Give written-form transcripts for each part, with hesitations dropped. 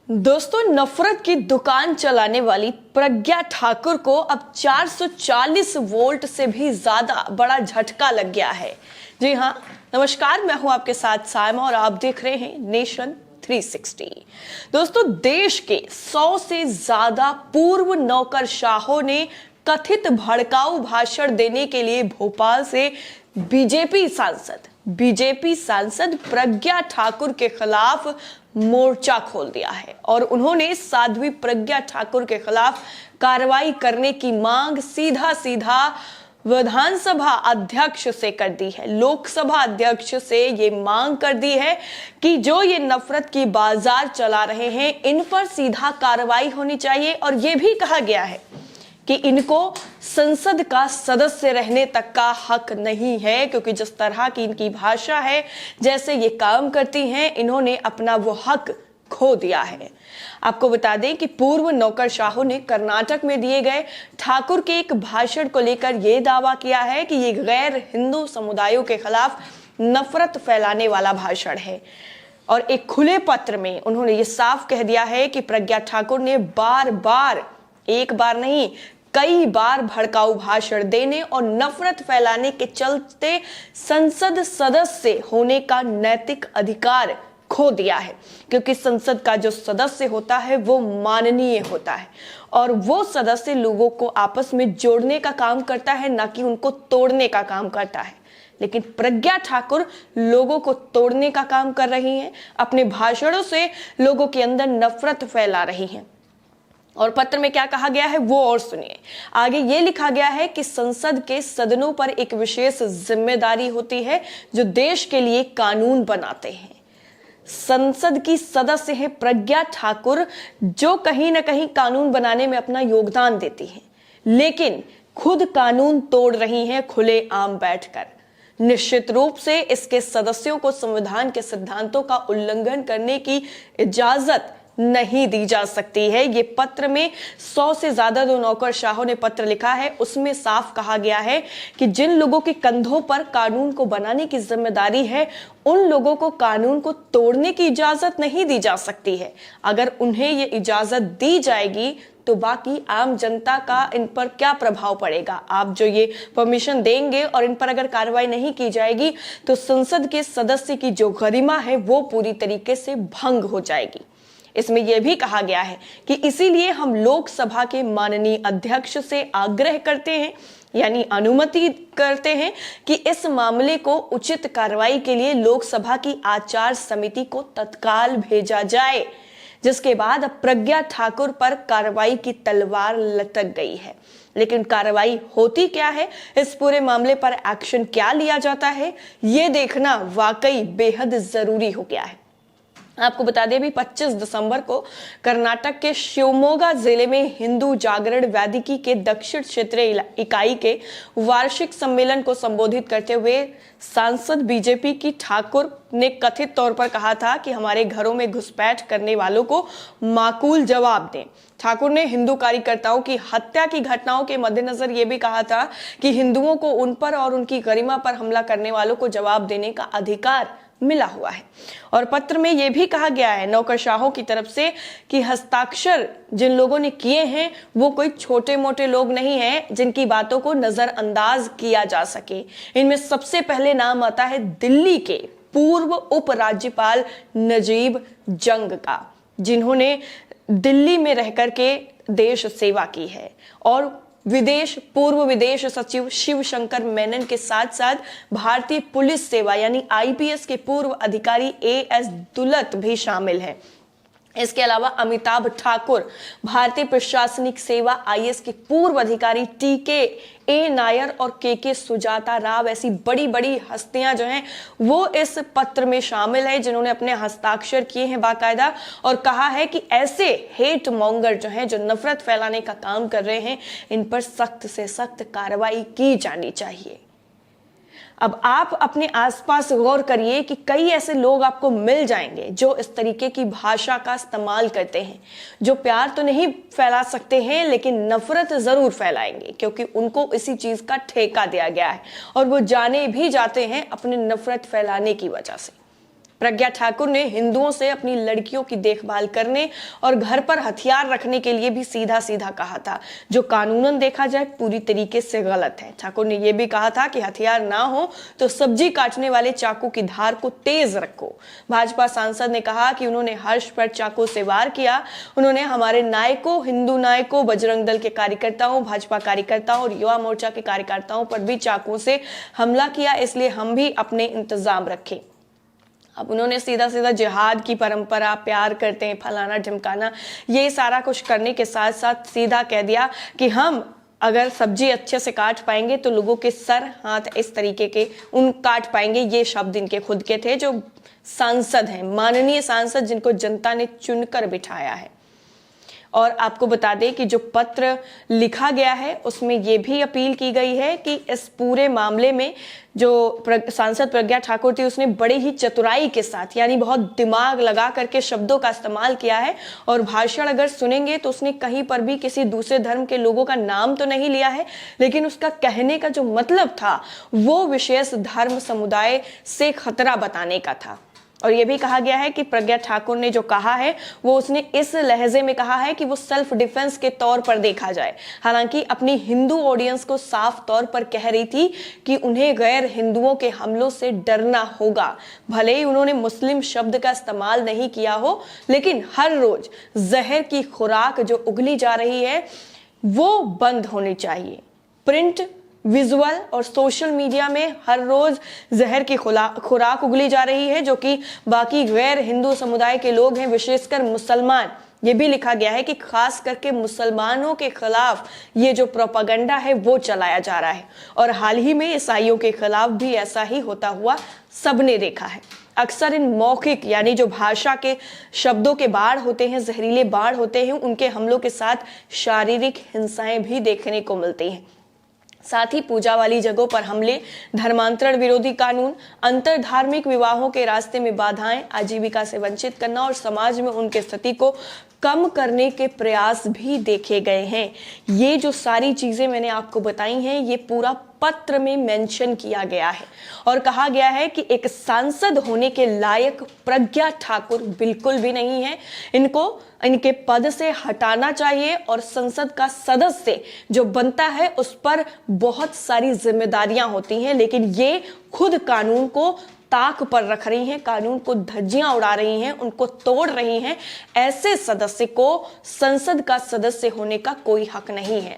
दोस्तों, नफरत की दुकान चलाने वाली प्रज्ञा ठाकुर को अब 440 वोल्ट से भी ज्यादा बड़ा झटका लग गया है। जी हाँ, नमस्कार, मैं हूं आपके साथ सायमा और आप देख रहे हैं नेशन 360। दोस्तों, देश के 100 से ज्यादा पूर्व नौकरशाहों ने कथित भड़काऊ भाषण देने के लिए भोपाल से बीजेपी सांसद प्रज्ञा ठाकुर के खिलाफ मोर्चा खोल दिया है और उन्होंने साध्वी प्रज्ञा ठाकुर के खिलाफ कार्रवाई करने की मांग सीधा विधानसभा अध्यक्ष से कर दी है। लोकसभा अध्यक्ष से ये मांग कर दी है कि जो ये नफरत की बाजार चला रहे हैं इन पर सीधा कार्रवाई होनी चाहिए और ये भी कहा गया है कि इनको संसद का सदस्य रहने तक का हक नहीं है, क्योंकि जिस तरह की इनकी भाषा है, जैसे ये काम करती हैं, इन्होंने अपना वो हक खो दिया है। आपको बता दें कि पूर्व नौकरशाहों ने कर्नाटक में दिए गए ठाकुर के एक भाषण को लेकर यह दावा किया है कि ये गैर हिंदू समुदायों के खिलाफ नफरत फैलाने वाला भाषण है और एक खुले पत्र में उन्होंने ये साफ कह दिया है कि प्रज्ञा ठाकुर ने एक बार नहीं कई बार भड़काऊ भाषण देने और नफरत फैलाने के चलते संसद सदस्य होने का नैतिक अधिकार खो दिया है, क्योंकि संसद का जो सदस्य होता है वो माननीय होता है और वो सदस्य लोगों को आपस में जोड़ने का काम करता है, ना कि उनको तोड़ने का काम करता है। लेकिन प्रज्ञा ठाकुर लोगों को तोड़ने का काम कर रही हैं, अपने भाषणों से लोगों के अंदर नफरत फैला रही हैं। और पत्र में क्या कहा गया है वो और सुनिए। आगे ये लिखा गया है कि संसद के सदनों पर एक विशेष जिम्मेदारी होती है जो देश के लिए कानून बनाते हैं। संसद की सदस्य है प्रज्ञा ठाकुर, जो कहीं ना कहीं कानून बनाने में अपना योगदान देती हैं, लेकिन खुद कानून तोड़ रही हैं खुले आम बैठकर। निश्चित रूप से इसके सदस्यों को संविधान के सिद्धांतों का उल्लंघन करने की इजाजत नहीं दी जा सकती है। ये पत्र में 100 से ज्यादा जो नौकरशाहों ने पत्र लिखा है उसमें साफ कहा गया है कि जिन लोगों के कंधों पर कानून को बनाने की जिम्मेदारी है उन लोगों को कानून को तोड़ने की इजाजत नहीं दी जा सकती है। अगर उन्हें ये इजाजत दी जाएगी तो बाकी आम जनता का इन पर क्या प्रभाव पड़ेगा। आप जो ये परमिशन देंगे और इन पर अगर कार्रवाई नहीं की जाएगी तो संसद के सदस्य की जो गरिमा है वो पूरी तरीके से भंग हो जाएगी। इसमें यह भी कहा गया है कि इसीलिए हम लोकसभा के माननीय अध्यक्ष से आग्रह करते हैं, यानी अनुमति करते हैं कि इस मामले को उचित कार्रवाई के लिए लोकसभा की आचार समिति को तत्काल भेजा जाए। जिसके बाद प्रज्ञा ठाकुर पर कार्रवाई की तलवार लटक गई है। लेकिन कार्रवाई होती क्या है, इस पूरे मामले पर एक्शन क्या लिया जाता है, ये देखना वाकई बेहद जरूरी हो गया है। आपको बता दें, अभी 25 दिसंबर को कर्नाटक के शिवमोगा जिले में हिंदू जागरण वैदिकी के दक्षिण क्षेत्रीय इकाई के वार्षिक सम्मेलन को संबोधित करते हुए सांसद बीजेपी की ठाकुर ने कथित तौर पर कहा था कि हमारे घरों में घुसपैठ करने वालों को माकूल जवाब दें। ठाकुर ने हिंदू कार्यकर्ताओं की हत्या की घटनाओं के मद्देनजर यह भी कहा था कि हिंदुओं को उन पर और उनकी गरिमा पर हमला करने वालों को जवाब देने का अधिकार मिला हुआ है। और पत्र में यह भी कहा गया है नौकरशाहों की तरफ से कि हस्ताक्षर जिन लोगों ने किए हैं वो कोई छोटे मोटे लोग नहीं हैं जिनकी बातों को नजरअंदाज किया जा सके। इनमें सबसे पहले नाम आता है दिल्ली के पूर्व उपराज्यपाल नजीब जंग का, जिन्होंने दिल्ली में रहकर के देश सेवा की है, और पूर्व विदेश सचिव शिव शंकर मेनन के साथ साथ भारतीय पुलिस सेवा यानी आईपीएस के पूर्व अधिकारी एएस दुलत भी शामिल हैं। इसके अलावा अमिताभ ठाकुर, भारतीय प्रशासनिक सेवा आईएएस के पूर्व अधिकारी टीके ए नायर और के सुजाता राव, ऐसी बड़ी बड़ी हस्तियां जो हैं वो इस पत्र में शामिल है, जिन्होंने अपने हस्ताक्षर किए हैं बाकायदा और कहा है कि ऐसे हेट मॉन्गर जो हैं, जो नफरत फैलाने का काम कर रहे हैं, इन पर सख्त से सख्त कार्रवाई की जानी चाहिए। अब आप अपने आसपास गौर करिए कि कई ऐसे लोग आपको मिल जाएंगे जो इस तरीके की भाषा का इस्तेमाल करते हैं, जो प्यार तो नहीं फैला सकते हैं लेकिन नफरत जरूर फैलाएंगे, क्योंकि उनको इसी चीज का ठेका दिया गया है और वो जाने भी जाते हैं अपने नफरत फैलाने की वजह से। प्रज्ञा ठाकुर ने हिंदुओं से अपनी लड़कियों की देखभाल करने और घर पर हथियार रखने के लिए भी सीधा सीधा कहा था, जो कानूनन देखा जाए पूरी तरीके से गलत है। ठाकुर ने यह भी कहा था कि हथियार ना हो तो सब्जी काटने वाले चाकू की धार को तेज रखो। भाजपा सांसद ने कहा कि उन्होंने हर्ष पर चाकू से वार किया। उन्होंने हमारे नायकों, हिंदू नायकों, बजरंग दल के कार्यकर्ताओं, भाजपा कार्यकर्ताओं और युवा मोर्चा के कार्यकर्ताओं पर भी चाकू से हमला किया, इसलिए हम भी अपने इंतजाम रखें। अब उन्होंने सीधा सीधा जिहाद की परंपरा, प्यार करते हैं, फलाना ढिमकाना, ये सारा कुछ करने के साथ साथ सीधा कह दिया कि हम अगर सब्जी अच्छे से काट पाएंगे तो लोगों के सर हाथ इस तरीके के उन काट पाएंगे। ये शब्द इनके खुद के थे, जो सांसद हैं, माननीय सांसद जिनको जनता ने चुनकर बिठाया है। और आपको बता दें कि जो पत्र लिखा गया है उसमें यह भी अपील की गई है कि इस पूरे मामले में जो सांसद प्रज्ञा ठाकुर थी उसने बड़े ही चतुराई के साथ, यानी बहुत दिमाग लगा करके शब्दों का इस्तेमाल किया है। और भाषण अगर सुनेंगे तो उसने कहीं पर भी किसी दूसरे धर्म के लोगों का नाम तो नहीं लिया है, लेकिन उसका कहने का जो मतलब था वो विशेष धर्म समुदाय से खतरा बताने का था। और यह भी कहा गया है कि प्रज्ञा ठाकुर ने जो कहा है वो उसने इस लहजे में कहा है कि वो सेल्फ डिफेंस के तौर पर देखा जाए। हालांकि अपनी हिंदू ऑडियंस को साफ तौर पर कह रही थी कि उन्हें गैर हिंदुओं के हमलों से डरना होगा। भले ही उन्होंने मुस्लिम शब्द का इस्तेमाल नहीं किया हो, लेकिन हर रोज जहर की खुराक जो उगली जा रही है वो बंद होनी चाहिए। प्रिंट, विजुअल और सोशल मीडिया में हर रोज जहर की खुराक उगली जा रही है, जो कि बाकी गैर हिंदू समुदाय के लोग हैं, विशेषकर मुसलमान। ये भी लिखा गया है कि खास करके मुसलमानों के खिलाफ ये जो प्रोपेगेंडा है वो चलाया जा रहा है। और हाल ही में ईसाइयों के खिलाफ भी ऐसा ही होता हुआ सबने देखा है। अक्सर इन मौखिक, यानी जो भाषा के शब्दों के बाढ़ होते हैं, जहरीले बाढ़ होते हैं, उनके हमलों के साथ शारीरिक हिंसाएं भी देखने को मिलती हैं। साथ ही पूजा वाली जगहों पर हमले, धर्मांतरण विरोधी कानून, अंतर धार्मिक विवाहों के रास्ते में बाधाएं, आजीविका से वंचित करना और समाज में उनके स्थिति को कम करने के प्रयास भी देखे गए हैं। ये जो सारी चीजें मैंने आपको बताई हैं ये पूरा पत्र में मेंशन किया गया है और कहा गया है कि एक सांसद होने के लायक प्रज्ञा ठाकुर बिल्कुल भी नहीं है। इनको इनके पद से हटाना चाहिए और संसद का सदस्य जो बनता है उस पर बहुत सारी जिम्मेदारियां होती हैं, लेकिन ये खुद कानून को ताक पर रख रही हैं, कानून को धज्जियां उड़ा रही हैं, उनको तोड़ रही हैं। ऐसे सदस्य को संसद का सदस्य होने का कोई हक नहीं है।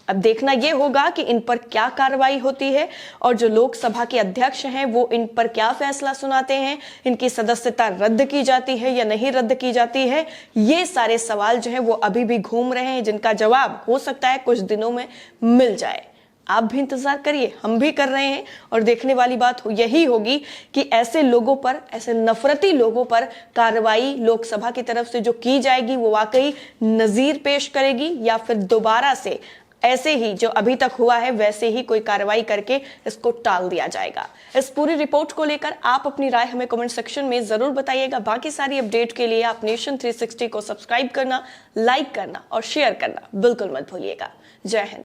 अब देखना यह होगा कि इन पर क्या कार्रवाई होती है और जो लोकसभा के अध्यक्ष हैं वो इन पर क्या फैसला सुनाते हैं, इनकी सदस्यता रद्द की जाती है या नहीं रद्द की जाती है। ये सारे सवाल जो है वो अभी भी घूम रहे हैं, जिनका जवाब हो सकता है कुछ दिनों में मिल जाए। आप भी इंतजार करिए, हम भी कर रहे हैं। और देखने वाली बात यही होगी कि ऐसे लोगों पर, ऐसे नफरती लोगों पर कार्रवाई लोकसभा की तरफ से जो की जाएगी वो वाकई नजीर पेश करेगी या फिर दोबारा से ऐसे ही जो अभी तक हुआ है वैसे ही कोई कार्रवाई करके इसको टाल दिया जाएगा। इस पूरी रिपोर्ट को लेकर आप अपनी राय हमें कमेंट सेक्शन में जरूर बताइएगा। बाकी सारी अपडेट के लिए आप नेशन 360 को सब्सक्राइब करना, लाइक करना और शेयर करना बिल्कुल मत भूलिएगा। जय हिंद।